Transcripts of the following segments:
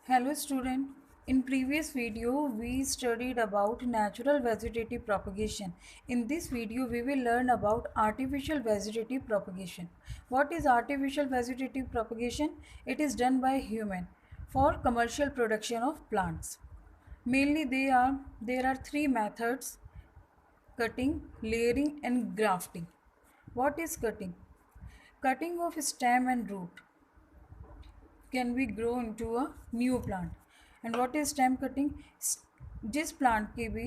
Hello student. In previous video we studied about natural vegetative propagation. In this video we will learn about artificial vegetative propagation. What is artificial vegetative propagation? It is done by human for commercial production of plants. Mainly there are three methods: cutting, layering and grafting. What is cutting? Cutting of stem and root can be grow into a new plant. And what is stem cutting? जिस plant की भी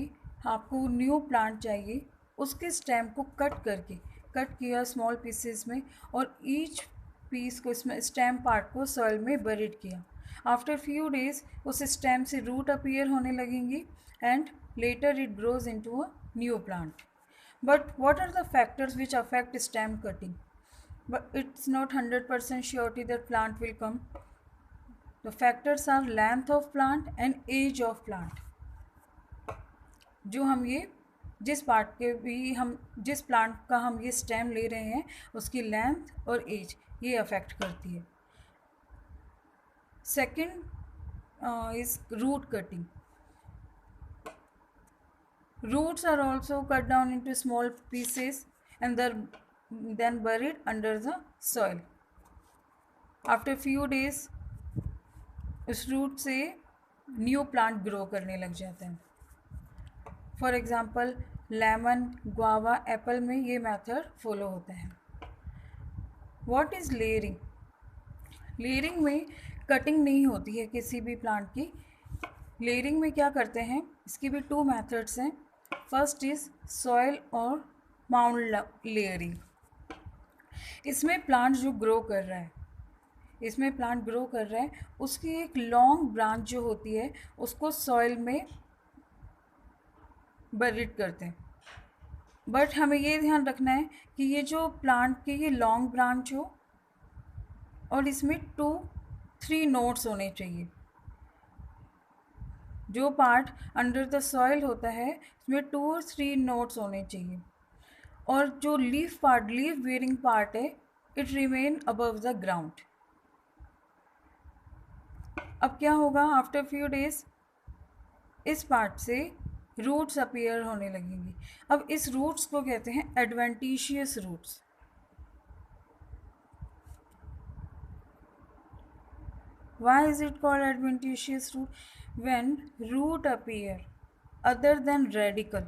आपको new plant चाहिए उसके stem को cut किया small pieces में, और ईच पीस को इसमें स्टेम पार्ट को सॉइल में बरीड किया. आफ्टर फ्यू डेज उस स्टेम से रूट अपीयर होने लगेंगी and later it grows into a new plant. But what are the factors which affect stem cutting? But it's not 100% surety that plant will come. The factors are length of plant and age of plant. जो हम ये जिस part के भी हम जिस plant का हम ये स्टेम ले रहे हैं उसकी लेंथ और एज ये अफेक्ट करती है. Second is root cutting. Roots are also cut down into small pieces and then buried under the soil. After few days उस रूट से न्यू प्लांट ग्रो करने लग जाते हैं. For example lemon, guava, Apple में ये मेथड फॉलो होता है. What is layering? लेयरिंग में कटिंग नहीं होती है किसी भी प्लांट की. लेयरिंग में क्या करते हैं, इसकी भी टू मेथड्स हैं. फर्स्ट इज़ सॉइल और माउंड लेयरिंग. इसमें प्लांट जो ग्रो कर रहा है उसकी एक लॉन्ग ब्रांच जो होती है उसको सॉइल में बरीड करते हैं. बट हमें ये ध्यान रखना है कि ये जो प्लांट की ये लॉन्ग ब्रांच हो और इसमें 2-3 नोड्स होने चाहिए. जो पार्ट अंडर द सॉइल होता है इसमें 2 और 3 नोड्स होने चाहिए. और जो लीफ बेयरिंग पार्ट है it remain above the ground. अब क्या होगा, आफ्टर फ्यू डेज इस पार्ट से रूट्स अपीयर होने लगेंगी. अब इस रूट्स को कहते हैं adventitious roots. Why is it called adventitious root? When root appear other than radical,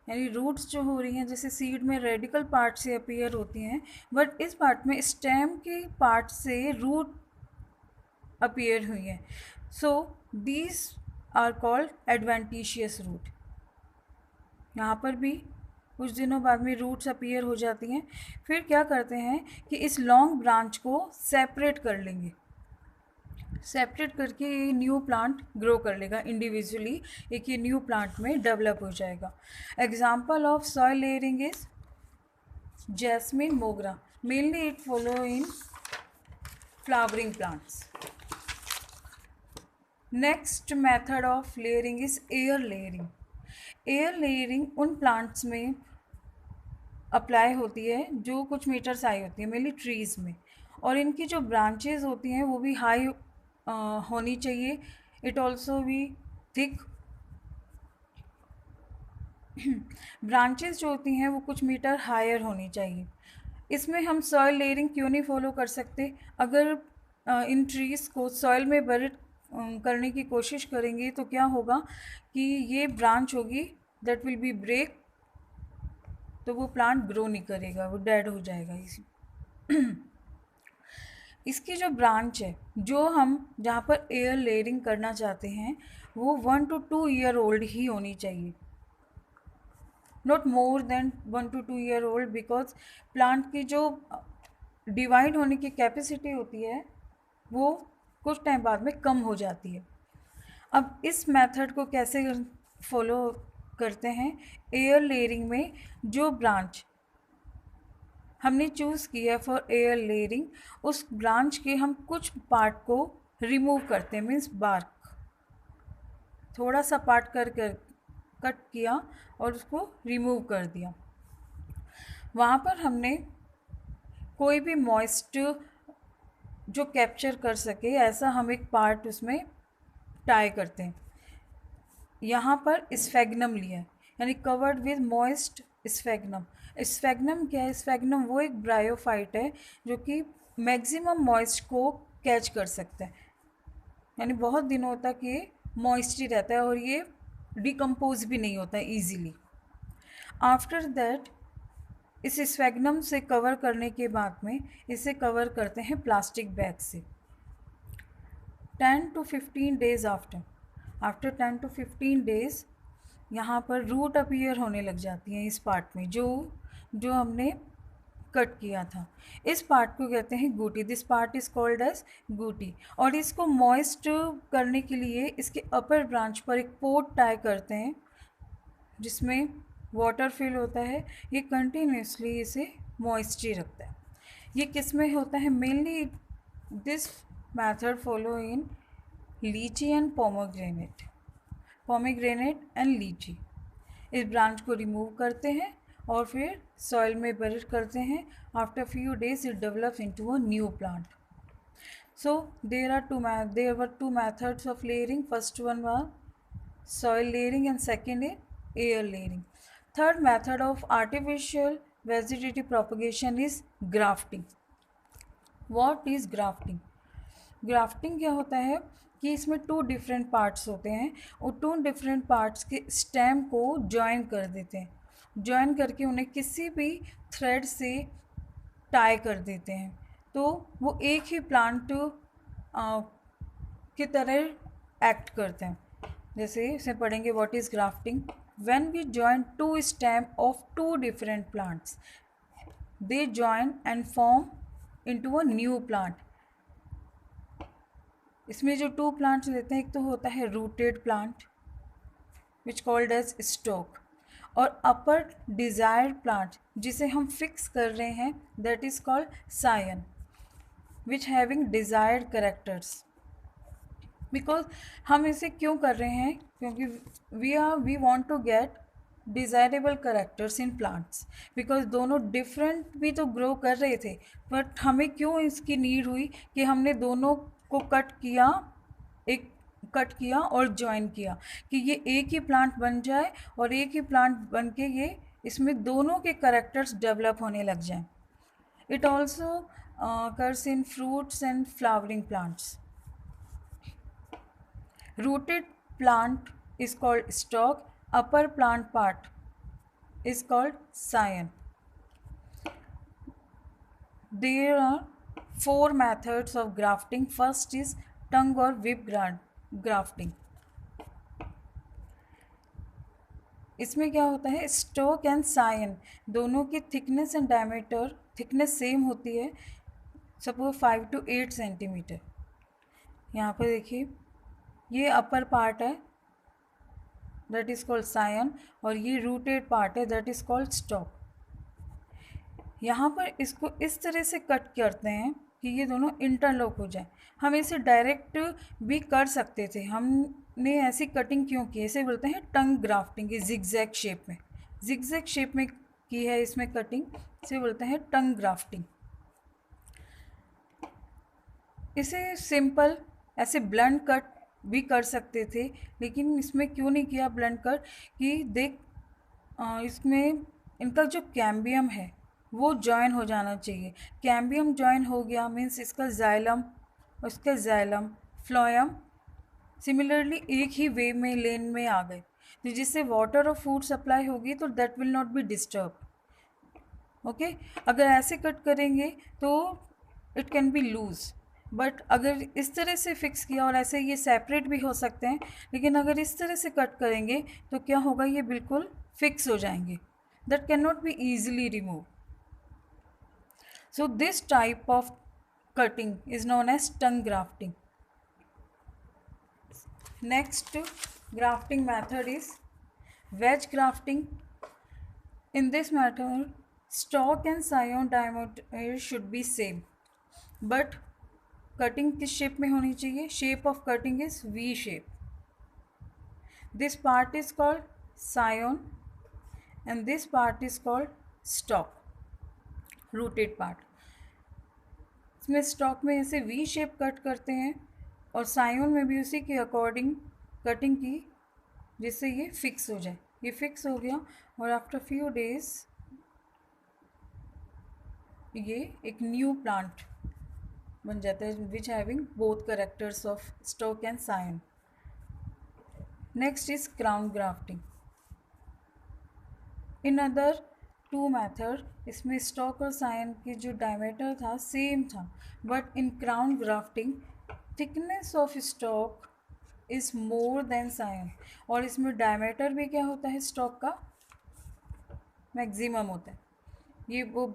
यानी रूट्स जो हो रही हैं जैसे सीड में रेडिकल पार्ट से अपीयर होती हैं, बट इस पार्ट में स्टेम के पार्ट से रूट अपीयर हुई हैं. So these are called adventitious root. यहाँ पर भी कुछ दिनों बाद में रूट्स अपीयर हो जाती हैं. फिर क्या करते हैं कि इस लॉन्ग ब्रांच को सेपरेट कर लेंगे. सेपरेट करके ये न्यू प्लांट ग्रो कर लेगा इंडिविजुअली. एक ये न्यू प्लांट में डेवलप हो जाएगा. Example of soil layering is jasmine, मोगरा. Mainly it follow in flowering plants. Next method of layering is air layering. Air layering उन प्लांट्स में अप्लाई होती है जो कुछ मीटर्स हाई होती है, मेनली ट्रीज़ में, और इनकी जो ब्रांचेज होती हैं वो भी हाई होनी चाहिए. इट ऑल्सो भी थिक. ब्रांचेस जो होती हैं वो कुछ मीटर हायर होनी चाहिए. इसमें हम सॉइल लेयरिंग क्यों नहीं फॉलो कर सकते? अगर इन ट्रीज़ को सॉइल में बरीड करने की कोशिश करेंगे तो क्या होगा कि ये ब्रांच होगी दैट विल बी ब्रेक, तो वो प्लांट ग्रो नहीं करेगा, वो डेड हो जाएगा. इसकी जो ब्रांच है जो हम जहाँ पर एयर लेयरिंग करना चाहते हैं वो 1 to 2 ईयर ओल्ड ही होनी चाहिए, not more than 1 to 2 year old, because plant की जो डिवाइड होने की कैपेसिटी होती है वो कुछ टाइम बाद में कम हो जाती है. अब इस मेथड को कैसे फॉलो करते हैं? एयर लेयरिंग में जो ब्रांच हमने चूज़ किया फॉर एयर लेयरिंग उस ब्रांच के हम कुछ पार्ट को रिमूव करते हैं. मीन्स बार्क थोड़ा सा पार्ट कट किया और उसको रिमूव कर दिया. वहाँ पर हमने कोई भी मॉइस्ट जो कैप्चर कर सके ऐसा हम एक पार्ट उसमें टाई करते हैं। यहाँ पर स्फेग्नम लिया है, यानी कवर्ड विद मॉइस्ट स्फेग्नम। स्फेग्नम क्या है? स्फेग्नम वो एक ब्रायोफाइट है जो कि मैक्सिमम मॉइस्ट को कैच कर सकता है, यानी बहुत दिनों तक ये मॉइस्ट ही रहता है और ये डिकम्पोज भी नहीं होता है ईजीली। आफ्टर दैट इस स्फेग्नम से कवर करने के बाद में इसे कवर करते हैं प्लास्टिक बैग से। 10 to 15 days after 10 to 15 days यहाँ पर रूट अपीयर होने लग जाती हैं इस पार्ट में जो हमने कट किया था। इस पार्ट को कहते हैं गूटी। This part is called as गूटी। और इसको मॉइस्ट करने के लिए इसके अपर ब्रांच पर एक पोट टाई करते हैं जिसमें वाटर फिल होता है। ये कंटिन्यूसली इसे मॉइस्ट ही रखता है। ये किस में होता है? मेनली दिस मैथड फॉलो इन लीची एंड पोमेग्रेनेट एंड लीची। इस ब्रांच को रिमूव करते हैं और फिर सॉइल में बरीड करते हैं। After few days it develops into a new plant. So there were two methods of layering. First one was soil layering and second is air layering. Third method of artificial vegetative propagation is grafting. What is grafting? Grafting क्या होता है कि इसमें 2 different parts होते हैं और 2 different parts के stem को जॉइन कर देते हैं। जॉइन करके उन्हें किसी भी थ्रेड से टाई कर देते हैं, तो वो एक ही प्लांट की तरह एक्ट करते हैं। जैसे इसे पढ़ेंगे, what is grafting? When we join 2 stem of 2 different plants, they join and form into a new plant. इसमें जो 2 प्लांट्स लेते हैं, एक तो होता है rooted plant which called as stock, और अपर डिज़ायर्ड प्लांट जिसे हम फिक्स कर रहे हैं that is called scion which having desired characters. Because हम इसे क्यों कर रहे हैं? क्योंकि we want to get desirable characters in plants. Because दोनों डिफरेंट भी तो ग्रो कर रहे थे, बट हमें क्यों इसकी नीड हुई कि हमने दोनों को कट किया और जॉइन किया कि ये एक ही प्लांट बन जाए और एक ही प्लांट बन के ये इसमें दोनों के करेक्टर्स डेवलप होने लग जाएं। It also occurs in fruits and flowering plants. Rooted plant is called stalk, upper plant part is called scion. There are 4 methods of grafting. First is tongue or whip grafting. इसमें क्या होता है? Stock and Sion दोनों की thickness and diameter, thickness same होती है, suppose 5 to 8 centimetre. यहाँ पर देखिए, ये अपर पार्ट है दैट इज़ कॉल्ड सायन और ये रूटेड पार्ट है दैट इज़ कॉल्ड स्टॉक। यहाँ पर इसको इस तरह से कट करते हैं कि ये दोनों इंटरलॉक हो जाए। हम इसे डायरेक्ट भी कर सकते थे, हमने ऐसी कटिंग क्यों की? इसे बोलते हैं टंग ग्राफ्टिंग। ये जिगजैग शेप में, जिगजैग शेप में की है इसमें कटिंग, इसे बोलते हैं टंग ग्राफ्टिंग। इसे सिंपल ऐसे ब्लंट कट भी कर सकते थे, लेकिन इसमें क्यों नहीं किया ब्लंट कट कि देख इसमें इनका जो कैम्बियम है वो जॉइन हो जाना चाहिए। कैम्बियम जॉइन हो गया मीन्स इसका जाइलम और इसका जाइलम फ्लोयम सिमिलरली एक ही वे में लेन में आ गए, तो जिससे वाटर और फूड सप्लाई होगी तो that will not be disturb. Okay, अगर ऐसे कट करेंगे तो it can be lose, but अगर इस तरह से फिक्स किया, और ऐसे ये सेपरेट भी हो सकते हैं, लेकिन अगर इस तरह से कट करेंगे तो क्या होगा? ये बिल्कुल फिक्स हो जाएंगे, that can not be easily remove. So this type of cutting is known as tongue grafting. Next grafting method is wedge grafting. In this method, stalk and scion diameter should be same, but cutting किस shape में होनी चाहिए? Shape of cutting is V shape. This part is called scion and this part is called stalk, rooted part. इसमें stock में ऐसे we shape cut करते हैं और सायोन में भी उसी के अकॉर्डिंग कटिंग की जिससे ये फिक्स हो जाए। ये फिक्स हो गया और आफ्टर फ्यू डेज ये एक न्यू प्लांट बन जाता है which having both characters of stock and scion. Next is crown grafting. In other two method इसमें स्टॉक और सायन की जो डायमीटर था सेम था, but in crown grafting thickness of stock is more than scion, और इसमें diameter भी क्या होता है स्टॉक का मैक्सिमम होता है। ये वो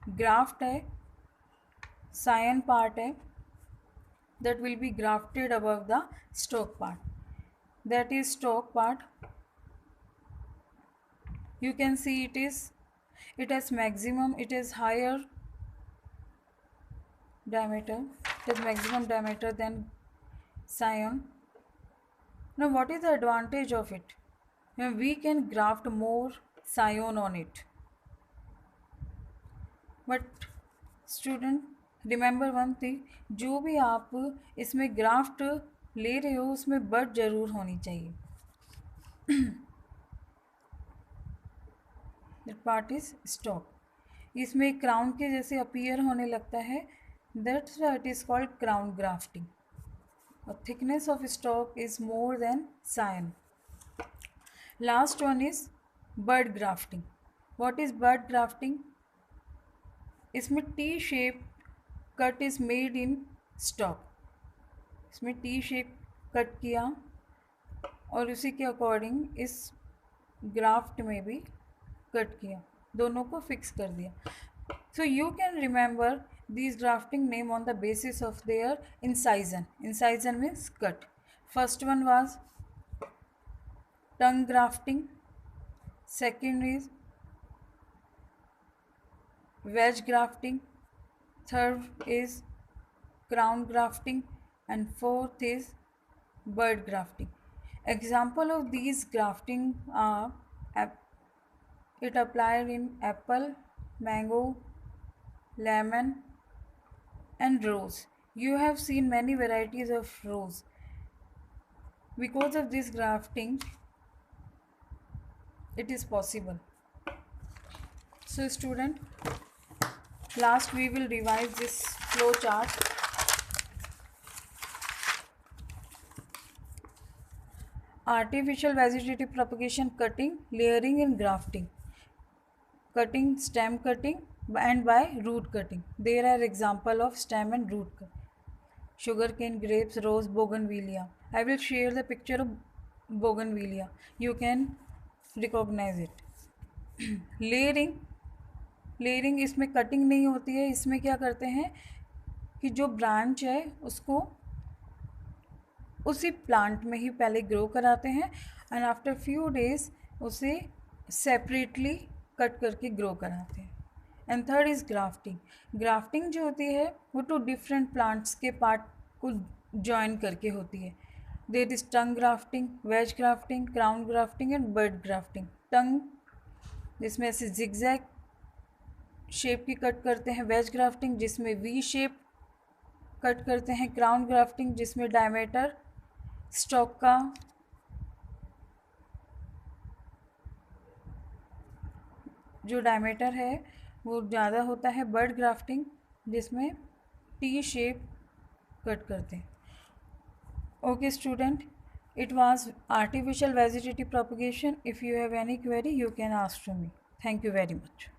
ग्राफ्ट है, सायन पार्ट है that will be grafted above the stalk part, that is stalk part. You can see it has maximum, it is higher diameter, it has maximum diameter than scion. Now what is the advantage of it? Now we can graft more scion on it, but student remember one thing, जो भी आप इसमें graft ले रहे हो उसमें बड जरूर होनी चाहिए। दैट पार्ट इज स्टॉक, इसमें क्राउन के जैसे अपीयर होने लगता है, that's why it is called crown grafting. और thickness of stock is more than scion. Last one is bud grafting. What is bud grafting? इसमें T shape cut is made in stock, इसमें T shape cut किया और उसी के according इस graft में भी कट किया, दोनों को फिक्स कर दिया। So you can remember this grafting name on the basis of their incision. Incision means cut. First one was tongue grafting, second is wedge grafting, third is crown grafting, and fourth is bird grafting. Example of these grafting are it applied in apple, mango, lemon and rose. You have seen many varieties of rose. Because of this grafting it is possible. So student, last we will revise this flow chart. Artificial vegetative propagation, cutting, layering and grafting. Cutting, stem cutting and by root cutting. There are example of stem and root cut. Sugarcane, grapes, rose, bougainvillea. I will share the picture of bougainvillea. You can recognize it. Layering इसमें cutting नहीं होती है, इसमें क्या करते हैं कि जो ब्रांच है उसको उसी प्लांट में ही पहले ग्रो कराते हैं एंड आफ्टर फ्यू डेज उसे सेपरेटली कट करके ग्रो कराते हैं। And third is grafting. Grafting जो होती है वो टू डिफरेंट प्लांट्स के पार्ट को जॉइन करके होती है। There is tongue grafting, wedge grafting, crown grafting and bird grafting. Tongue जिसमें ऐसे जिगजैग शेप की कट करते हैं, वेज ग्राफ्टिंग जिसमें वी शेप कट करते हैं, क्राउन ग्राफ्टिंग जिसमें डायमीटर स्टॉक का जो डायमीटर है वो ज़्यादा होता है, बर्ड ग्राफ्टिंग जिसमें टी शेप कट करते हैं। Okay student, it was artificial vegetative propagation. If you have any query you can ask to me. Thank you very much.